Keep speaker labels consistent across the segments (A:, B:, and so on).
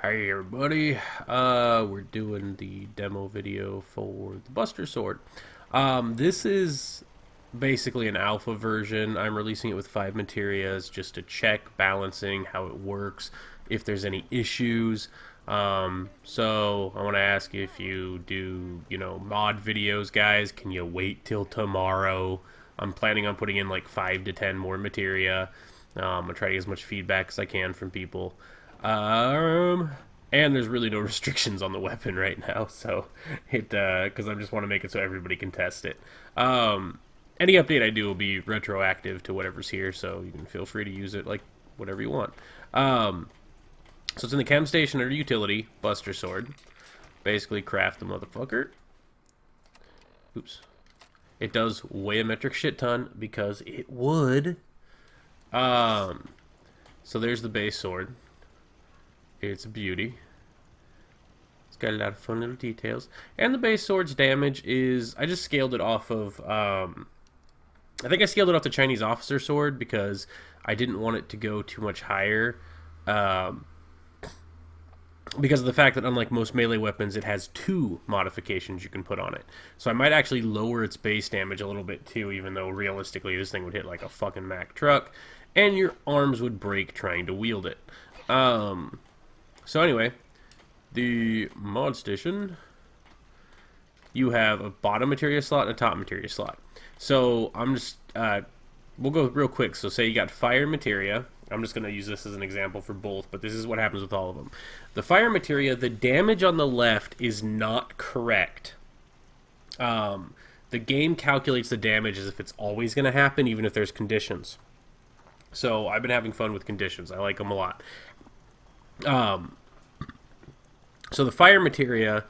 A: Hey everybody, we're doing the demo video for the Buster Sword. This is basically an alpha version. I'm releasing it with 5 materias just to check balancing, how it works, if there's any issues. So I want to ask if you do, mod videos, guys, can you wait till tomorrow? I'm planning on putting in like 5 to 10 more materia. I'm gonna try to get as much feedback as I can from people. And there's really no restrictions on the weapon right now, so because I just want to make it so everybody can test it. Any update I do will be retroactive to whatever's here, so you can feel free to use it like whatever you want. So it's in the chem station under utility, Buster Sword. Basically craft the motherfucker. Oops. It does weigh a metric shit ton because it would. So there's the base sword. It's a beauty. It's got a lot of fun little details. And the base sword's damage is... I just scaled it off of... I think I scaled it off the Chinese officer sword because I didn't want it to go too much higher. Because of the fact that unlike most melee weapons, it has 2 modifications you can put on it. So I might actually lower its base damage a little bit too, even though realistically this thing would hit like a fucking Mack truck. And your arms would break trying to wield it. So anyway, the mod station, you have a bottom materia slot and a top materia slot. So I'm just, we'll go real quick. So say you got fire materia. I'm just going to use this as an example for both, but this is what happens with all of them. The fire materia, the damage on the left is not correct. The game calculates the damage as if it's always going to happen, even if there's conditions. So I've been having fun with conditions. I like them a lot. So the fire materia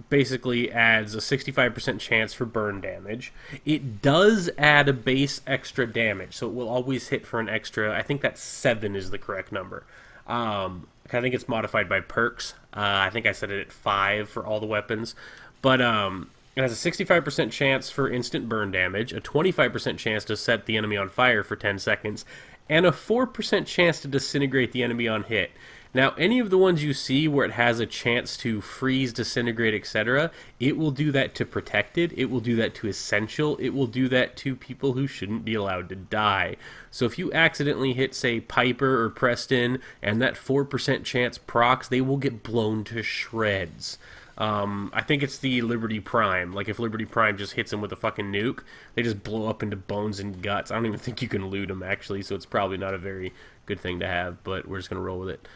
A: basically adds a 65% chance for burn damage. It does add a base extra damage, so it will always hit for an extra. I think that 7 is the correct number. I think it's modified by perks. I think I set it at 5 for all the weapons, but it has a 65% chance for instant burn damage, a 25% chance to set the enemy on fire for 10 seconds, and a 4% chance to disintegrate the enemy on hit. Now, any of the ones you see where it has a chance to freeze, disintegrate, etc., it will do that to Protected, it will do that to Essential, it will do that to people who shouldn't be allowed to die. So if you accidentally hit, say, Piper or Preston, and that 4% chance procs, they will get blown to shreds. I think it's the Liberty Prime. Like, if Liberty Prime just hits them with a fucking nuke, they just blow up into bones and guts. I don't even think you can loot them, actually, so it's probably not a very good thing to have, but we're just going to roll with it.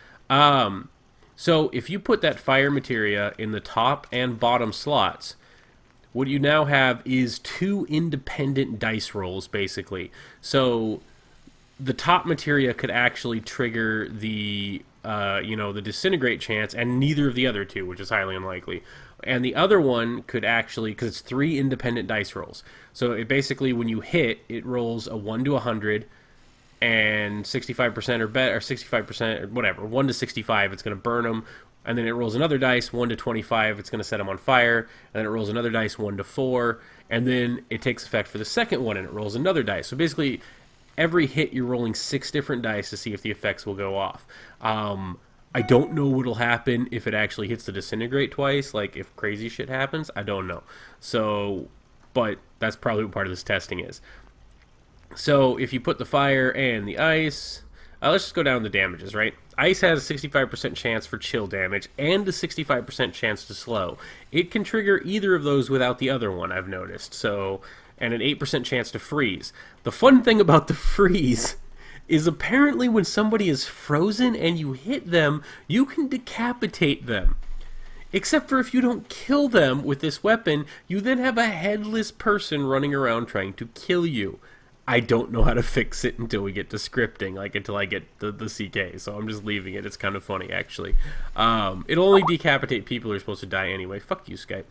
A: So if you put that fire materia in the top and bottom slots, what you now have is 2 independent dice rolls, basically. So the top materia could actually trigger the the disintegrate chance, and neither of the other 2, which is highly unlikely. And the other one could actually, because it's 3 independent dice rolls. So it basically, when you hit, it rolls a 1 to 100, and 65% or better, or 65% or whatever, 1 to 65, it's going to burn them. And then it rolls another dice, 1 to 25, it's going to set them on fire. And then it rolls another dice, 1 to 4, and then it takes effect for the second one, and it rolls another dice. So basically, every hit you're rolling 6 different dice to see if the effects will go off. I don't know what'll happen if it actually hits the disintegrate twice, like if crazy shit happens, I don't know. So, but that's probably what part of this testing is. So if you put the fire and the ice, let's just go down the damages, right? Ice has a 65% chance for chill damage and a 65% chance to slow. It can trigger either of those without the other one, I've noticed. So, and an 8% chance to freeze. The fun thing about the freeze is apparently when somebody is frozen and you hit them, you can decapitate them. Except for if you don't kill them with this weapon, you then have a headless person running around trying to kill you. I don't know how to fix it until we get to scripting, like until I get the CK, so I'm just leaving it. It's kind of funny, actually. It'll only decapitate people who are supposed to die anyway. Fuck you, Skype.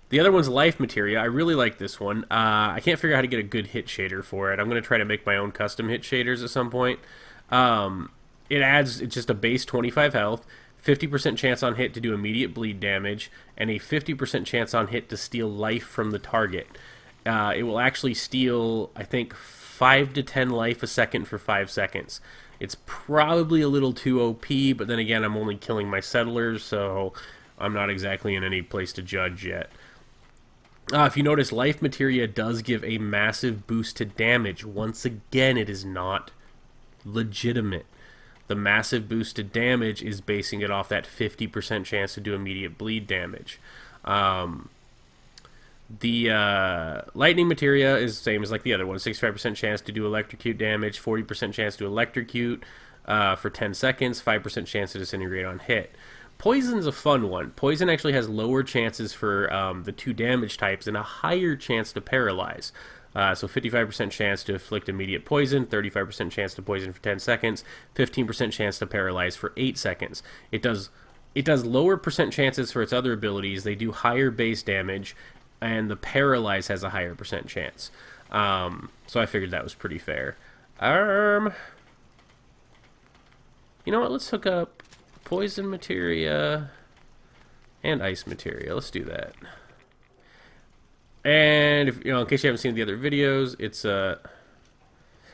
A: The other one's life materia. I really like this one. I can't figure out how to get a good hit shader for it. I'm going to try to make my own custom hit shaders at some point. It's just a base 25 health, 50% chance on hit to do immediate bleed damage, and a 50% chance on hit to steal life from the target. It will actually steal, I think, 5 to 10 life a second for 5 seconds. It's probably a little too OP, but then again, I'm only killing my settlers, so I'm not exactly in any place to judge yet. If you notice, Life Materia does give a massive boost to damage. Once again, it is not legitimate. The massive boost to damage is basing it off that 50% chance to do immediate bleed damage. The Lightning Materia is the same as like the other one. 65% chance to do electrocute damage, 40% chance to electrocute for 10 seconds, 5% chance to disintegrate on hit. Poison's a fun one. Poison actually has lower chances for the 2 damage types and a higher chance to paralyze. So 55% chance to inflict immediate poison, 35% chance to poison for 10 seconds, 15% chance to paralyze for 8 seconds. It does lower percent chances for its other abilities. They do higher base damage, and the paralyze has a higher percent chance. So I figured that was pretty fair. You know what? Let's hook up Poison Materia and Ice Materia. Let's do that. And if, in case you haven't seen the other videos, it's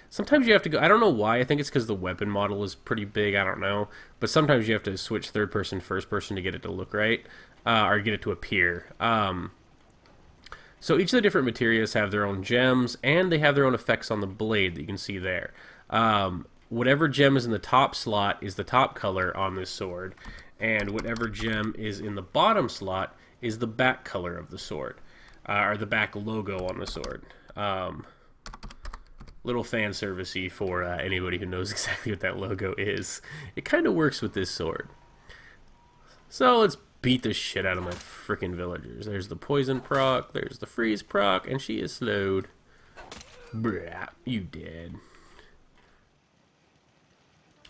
A: sometimes you have to go. I don't know why. I think it's because the weapon model is pretty big. I don't know, but sometimes you have to switch third person, first person to get it to look right, or get it to appear. So each of the different materials have their own gems, and they have their own effects on the blade that you can see there. Whatever gem is in the top slot is the top color on this sword, and whatever gem is in the bottom slot is the back color of the sword, or the back logo on the sword. Little fan servicey for anybody who knows exactly what that logo is. It kind of works with this sword. So let's beat the shit out of my freaking villagers. There's the poison proc, there's the freeze proc, and she is slowed. Brah, you dead.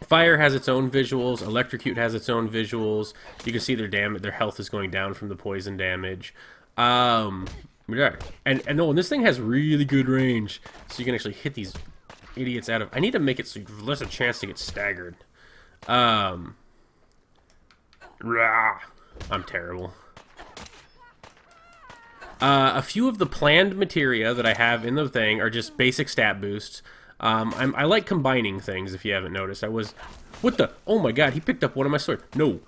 A: Fire has its own visuals. Electrocute has its own visuals. You can see their health is going down from the poison damage. And this thing has really good range, so you can actually hit these idiots out of. I need to make it so there's less a chance to get staggered. I'm terrible. A few of the planned materia that I have in the thing are just basic stat boosts. I like combining things, if you haven't noticed. What the? Oh my god, he picked up one of my swords. No,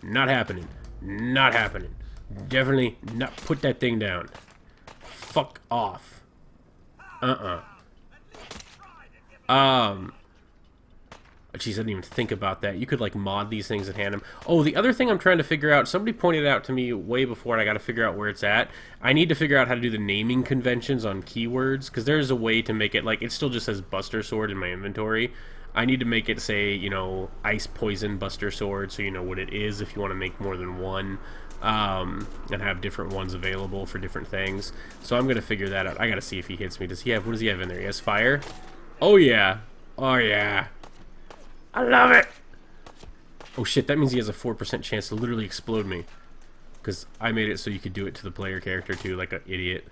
A: not happening. Not happening. Definitely not. Put that thing down. Fuck off. Jeez, I didn't even think about that. You could, like, mod these things and hand them. Oh, the other thing I'm trying to figure out, somebody pointed it out to me way before, and I gotta figure out where it's at. I need to figure out how to do the naming conventions on keywords, because there's a way to make it, like, it still just says Buster Sword in my inventory. I need to make it say, you know, Ice Poison Buster Sword, so you know what it is if you want to make more than one, and have different ones available for different things. So I'm gonna figure that out. I gotta see if he hits me. What does he have in there? He has fire? Oh, yeah. Oh, yeah. I love it! Oh shit, that means he has a 4% chance to literally explode me. Because I made it so you could do it to the player character too, like an idiot.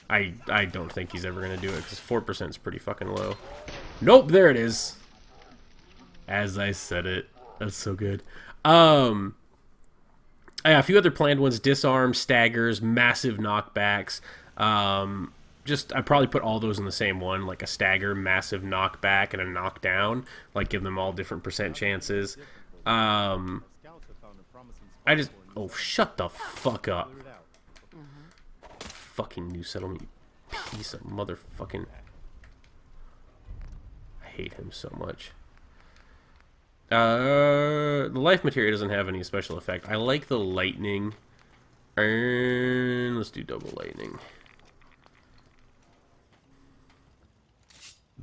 A: I don't think he's ever going to do it, because 4% is pretty fucking low. Nope, there it is! As I said it. That's so good. Yeah, a few other planned ones. Disarm, staggers, massive knockbacks. I'd probably put all those in the same one, like a stagger, massive knockback, and a knockdown. Like, give them all different percent chances. Oh, shut the fuck up. Fucking New Settlement, piece of motherfucking. I hate him so much. The Life Materia doesn't have any special effect. I like the lightning. And let's do double lightning.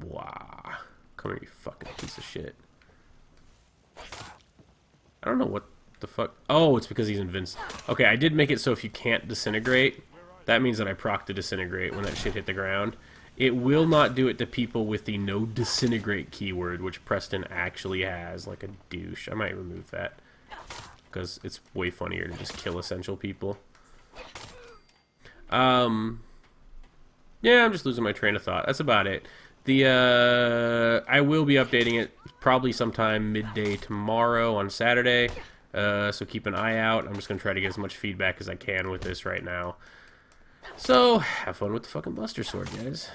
A: Wow. Come here, you fucking piece of shit. I don't know what the fuck. Oh, it's because he's invincible. Okay, I did make it so if you can't disintegrate, that means that I proc to disintegrate when that shit hit the ground. It will not do it to people with the no disintegrate keyword, which Preston actually has, like a douche. I might remove that, because it's way funnier to just kill essential people. Yeah, I'm just losing my train of thought. That's about it. I will be updating it probably sometime midday tomorrow on Saturday, so keep an eye out. I'm just going to try to get as much feedback as I can with this right now. So, have fun with the fucking Buster Sword, guys.